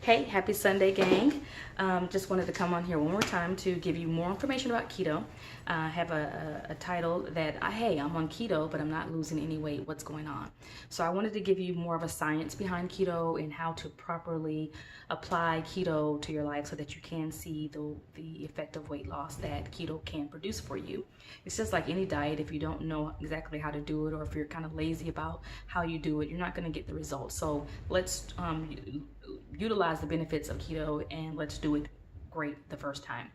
Hey, happy Sunday, gang. Just wanted to come on here one more time to give you more information about keto. I have a title that, hey, I'm on keto, but I'm not losing any weight. What's going on? So I wanted to give you more of a science behind keto and how to properly apply keto to your life so that you can see the effect of weight loss that keto can produce for you. It's just like any diet. If you don't know exactly how to do it, or if you're kind of lazy about how you do it, you're not going to get the results. So let's utilize the benefits of keto and let's do it great the first time.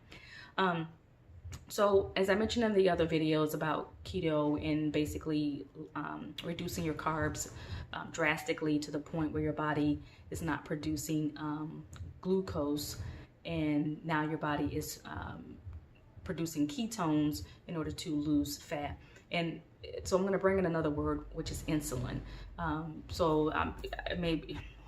So as I mentioned in the other videos about keto and basically reducing your carbs drastically to the point where your body is not producing glucose, and now your body is producing ketones in order to lose fat. And so I'm going to bring in another word, which is insulin.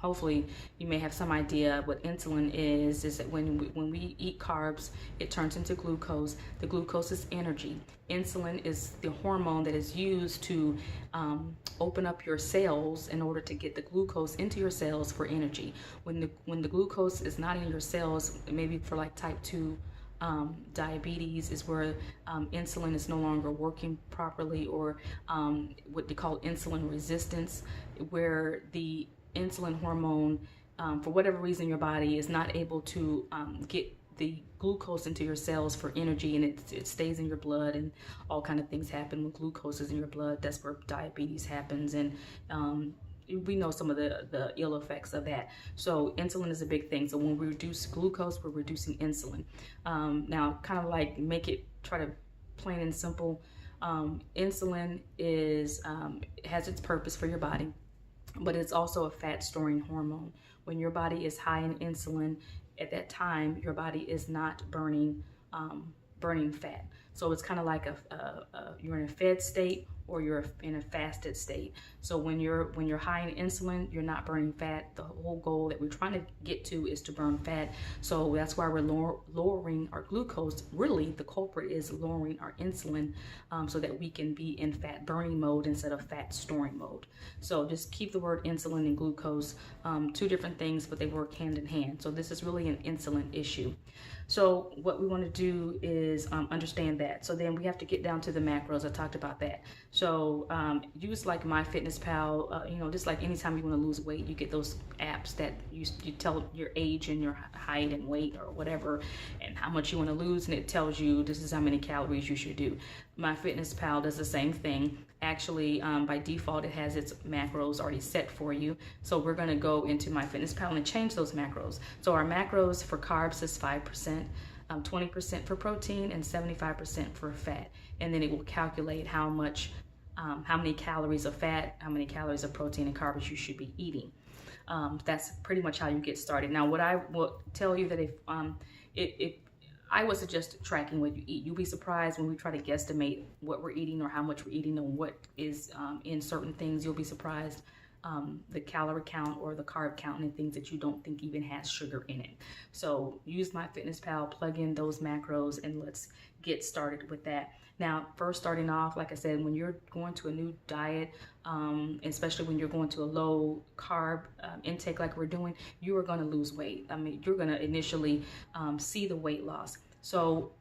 Hopefully you may have some idea what insulin is that when we eat carbs, it turns into glucose. The glucose is energy. Insulin is the hormone that is used to open up your cells in order to get the glucose into your cells for energy. When the glucose is not in your cells, maybe for like type 2 diabetes, is where insulin is no longer working properly, or what they call insulin resistance, where the insulin hormone, for whatever reason, your body is not able to get the glucose into your cells for energy, and it stays in your blood, and all kind of things happen when glucose is in your blood. That's where diabetes happens, and we know some of the ill effects of that. So insulin is a big thing. So when we reduce glucose, we're reducing insulin. Now, kind of like try to plain and simple, insulin has its purpose for your body, but it's also a fat storing hormone. When your body is high in insulin, at that time, your body is not burning fat. So it's kind of like you're in a fed state, or you're in a fasted state. So when you're high in insulin, you're not burning fat. The whole goal that we're trying to get to is to burn fat. So that's why we're lowering our glucose. Really, the culprit is lowering our insulin, so that we can be in fat burning mode instead of fat storing mode. So just keep the word insulin and glucose, two different things, but they work hand in hand. So this is really an insulin issue. So what we want to do is understand that. So then we have to get down to the macros. I talked about that. So use like MyFitnessPal. Just like anytime you want to lose weight, you get those apps that you tell your age and your height and weight or whatever, and how much you want to lose, and it tells you this is how many calories you should do. MyFitnessPal does the same thing. Actually, by default, it has its macros already set for you. So we're going to go into MyFitnessPal and change those macros. So our macros for carbs is 5%, 20% for protein, and 75% for fat. And then it will calculate how many calories of fat, how many calories of protein and carbs you should be eating. That's pretty much how you get started. Now, what I will tell you that if I would suggest tracking what you eat. You'll be surprised when we try to guesstimate what we're eating or how much we're eating and what is in certain things. You'll be surprised the calorie count or the carb count and things that you don't think even has sugar in it. So use MyFitnessPal, plug in those macros, and let's get started with that. Now, first starting off, like I said, when you're going to a new diet, especially when you're going to a low carb intake like we're doing, you are going to lose weight. I mean, you're going to initially see the weight loss. So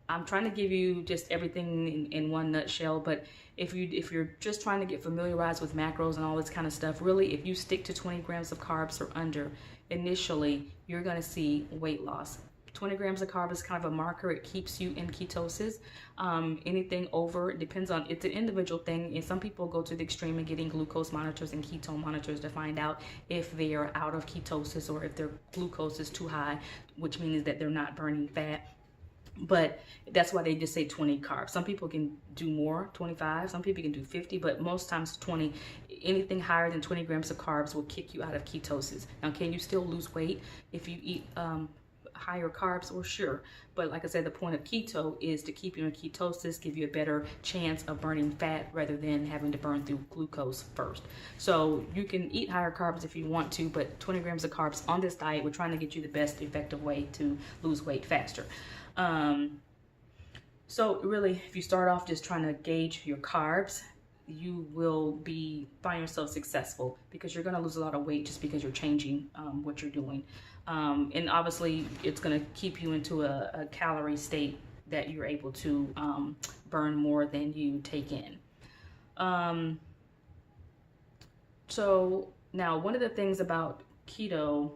I'm trying to give you just everything in one nutshell, but if you're just trying to get familiarized with macros and all this kind of stuff, really, if you stick to 20 grams of carbs or under, initially, you're going to see weight loss. 20 grams of carb is kind of a marker. It keeps you in ketosis. Anything over, it depends on, it's an individual thing. And some people go to the extreme of getting glucose monitors and ketone monitors to find out if they are out of ketosis or if their glucose is too high, which means that they're not burning fat. But that's why they just say 20 carbs. Some people can do more, 25. Some people can do 50, but most times 20. Anything higher than 20 grams of carbs will kick you out of ketosis. Now, can you still lose weight if you eat higher carbs? Or sure, but like I said, the point of keto is to keep you in ketosis, give you a better chance of burning fat rather than having to burn through glucose first. So you can eat higher carbs if you want to, but 20 grams of carbs on this diet, we're trying to get you the best effective way to lose weight faster. So really, if you start off just trying to gauge your carbs, you will find yourself successful, because you're going to lose a lot of weight just because you're changing what you're doing. And obviously it's going to keep you into a calorie state that you're able to burn more than you take in. So now, one of the things about keto,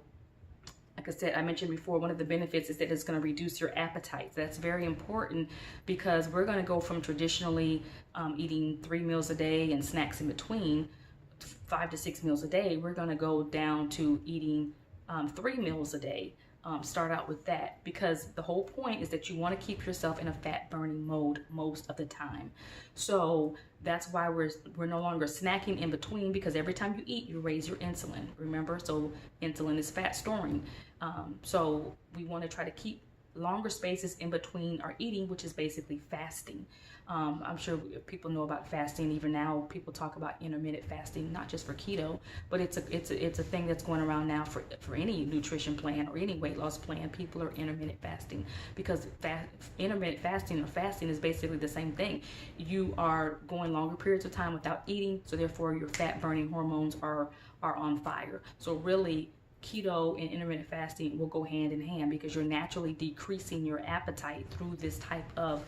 like I said, I mentioned before, one of the benefits is that it's going to reduce your appetite. That's very important, because we're going to go from traditionally eating 3 meals a day and snacks in between, 5 to 6 meals a day. We're going to go down to eating 3 meals a day. Start out with that, because the whole point is that you want to keep yourself in a fat burning mode most of the time. So that's why we're no longer snacking in between, because every time you eat, you raise your insulin. Remember, so insulin is fat storing. So we want to try to keep longer spaces in between our eating, which is basically fasting. I'm sure people know about fasting. Even now, people talk about intermittent fasting, not just for keto, but it's a thing that's going around now for any nutrition plan or any weight loss plan. People are intermittent fasting, because intermittent fasting or fasting is basically the same thing. You are going longer periods of time without eating, so therefore your fat burning hormones are on fire. So really, keto and intermittent fasting will go hand in hand, because you're naturally decreasing your appetite through this type of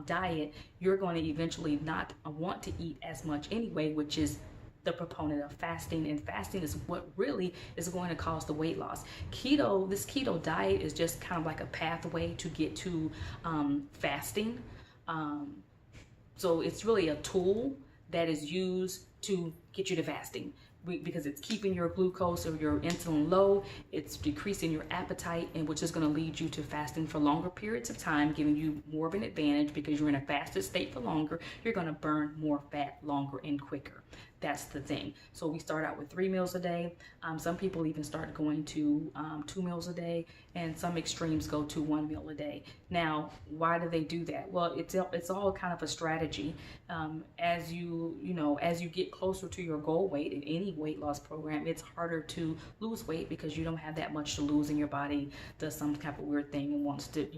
diet. You're going to eventually not want to eat as much anyway, which is the proponent of fasting, and fasting is what really is going to cause the weight loss. This keto diet is just kind of like a pathway to get to fasting. So it's really a tool that is used to get you to fasting, because it's keeping your glucose or your insulin low, it's decreasing your appetite, and which is going to lead you to fasting for longer periods of time, giving you more of an advantage, because you're in a fasted state for longer. You're going to burn more fat longer and quicker. That's the thing. So we start out with 3 meals a day. Some people even start going to 2 meals a day, and some extremes go to 1 meal a day. Now, why do they do that? Well, it's all kind of a strategy. As you get closer to your goal weight in any weight loss program, it's harder to lose weight, because you don't have that much to lose, and your body does some type of weird thing and wants to,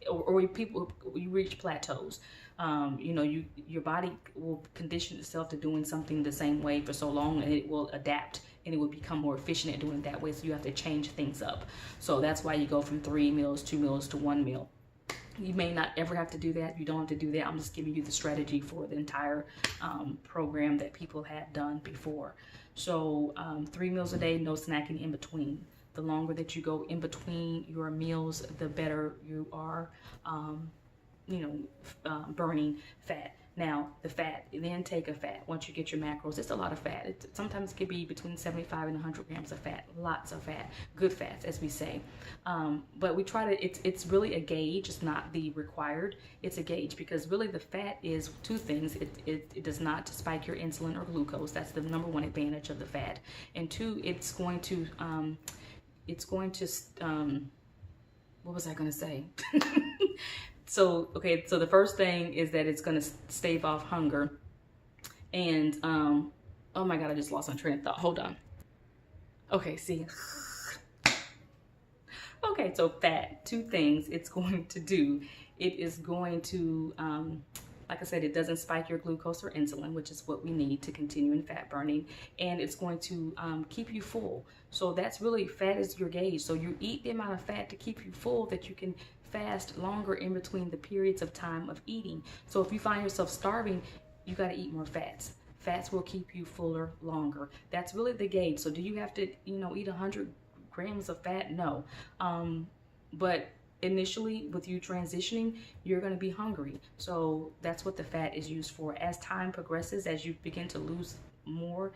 or people, you reach plateaus. Your body will condition itself to doing something the same way for so long, and it will adapt, and it will become more efficient at doing it that way. So you have to change things up. So that's why you go from 3 meals, 2 meals to 1 meal. You may not ever have to do that. You don't have to do that. I'm just giving you the strategy for the entire program that people had done before. So 3 meals a day, no snacking in between. The longer that you go in between your meals, the better you are burning fat. Now, the intake of fat, once you get your macros, it's a lot of fat. It sometimes can be between 75 and 100 grams of fat. Lots of fat, good fats, as we say. But we try to, it's really a gauge. It's not the required. It's a gauge, because really the fat is 2 things. It does not spike your insulin or glucose. That's the number 1 advantage of the fat. And 2, it's going to what was I going to say? So the first thing is that it's going to stave off hunger. And, oh my God, I just lost my train of thought. Hold on. Okay, see. Okay, so fat, 2 things it's going to do. It is going to, like I said, it doesn't spike your glucose or insulin, which is what we need to continue in fat burning. And it's going to keep you full. So that's really, fat is your gauge. So you eat the amount of fat to keep you full, that you can fast longer in between the periods of time of eating. So if you find yourself starving, you got to eat more fats. Fats will keep you fuller longer. That's really the gauge. So do you have to, eat 100 grams of fat? No. But initially, with you transitioning, you're going to be hungry. So that's what the fat is used for. As time progresses, as you begin to lose more,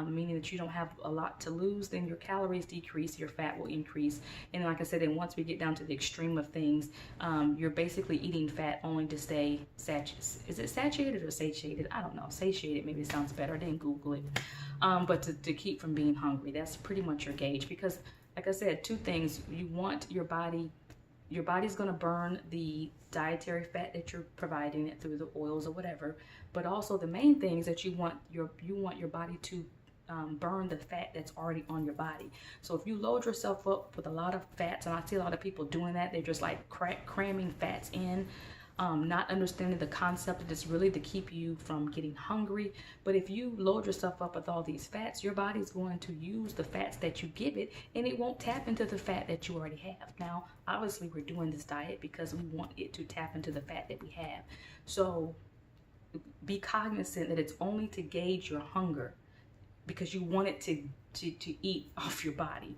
meaning that you don't have a lot to lose, then your calories decrease, your fat will increase. And like I said, then once we get down to the extreme of things, you're basically eating fat only to stay satiated. Is it satiated or satiated? I don't know. Satiated maybe sounds better. I didn't Google it. But to keep from being hungry, that's pretty much your gauge. Because like I said, 2 things. You want your body's going to burn the dietary fat that you're providing it through the oils or whatever, but also the main thing is that you want your body to burn the fat that's already on your body. So if you load yourself up with a lot of fats, and I see a lot of people doing that, they're just like cramming fats in, not understanding the concept that it's really to keep you from getting hungry. But if you load yourself up with all these fats, your body's going to use the fats that you give it, and it won't tap into the fat that you already have. Now, obviously, we're doing this diet because we want it to tap into the fat that we have. So be cognizant that it's only to gauge your hunger, because you want it to eat off your body.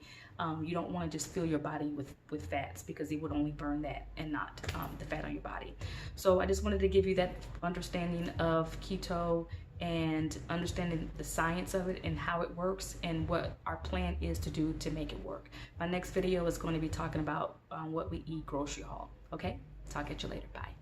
You don't want to just fill your body with fats, because it would only burn that and not the fat on your body. So I just wanted to give you that understanding of keto and understanding the science of it and how it works and what our plan is to do to make it work. My next video is going to be talking about what we eat grocery haul. Okay, talk at you later. Bye.